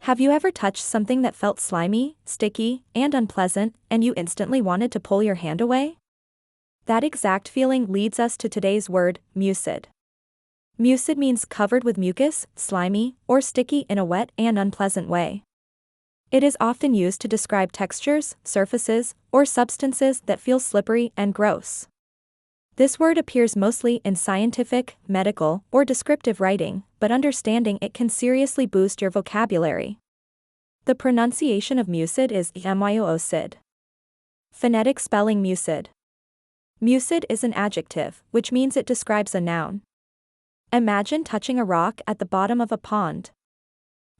Have you ever touched something that felt slimy, sticky, and unpleasant, and you instantly wanted to pull your hand away? That exact feeling leads us to today's word, mucid. Mucid means covered with mucus, slimy, or sticky in a wet and unpleasant way. It is often used to describe textures, surfaces, or substances that feel slippery and gross. This word appears mostly in scientific, medical, or descriptive writing, but understanding it can seriously boost your vocabulary. The pronunciation of mucid is mucid. Phonetic spelling mucid. Mucid is an adjective, which means it describes a noun. Imagine touching a rock at the bottom of a pond.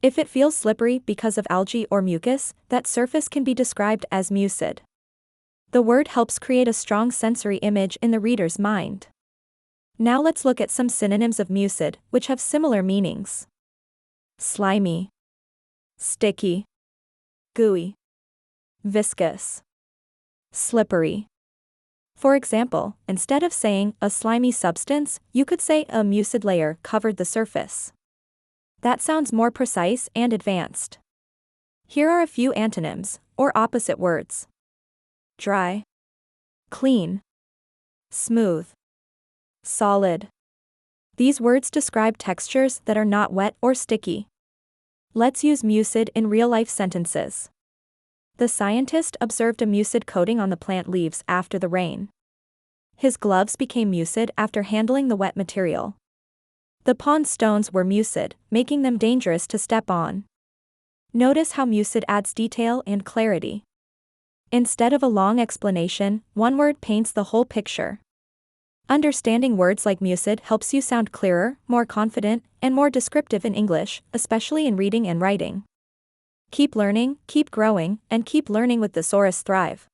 If it feels slippery because of algae or mucus, that surface can be described as mucid. The word helps create a strong sensory image in the reader's mind. Now let's look at some synonyms of mucid, which have similar meanings. Slimy, sticky, gooey, viscous, slippery. For example, instead of saying a slimy substance, you could say a mucid layer covered the surface. That sounds more precise and advanced. Here are a few antonyms, or opposite words. Dry, clean, smooth, solid. These words describe textures that are not wet or sticky. Let's use mucid in real-life sentences. The scientist observed a mucid coating on the plant leaves after the rain. His gloves became mucid after handling the wet material. The pond stones were mucid, making them dangerous to step on. Notice how mucid adds detail and clarity. Instead of a long explanation, one word paints the whole picture. Understanding words like mucid helps you sound clearer, more confident, and more descriptive in English, especially in reading and writing. Keep learning, keep growing, and keep learning with Thesaurus Thrive.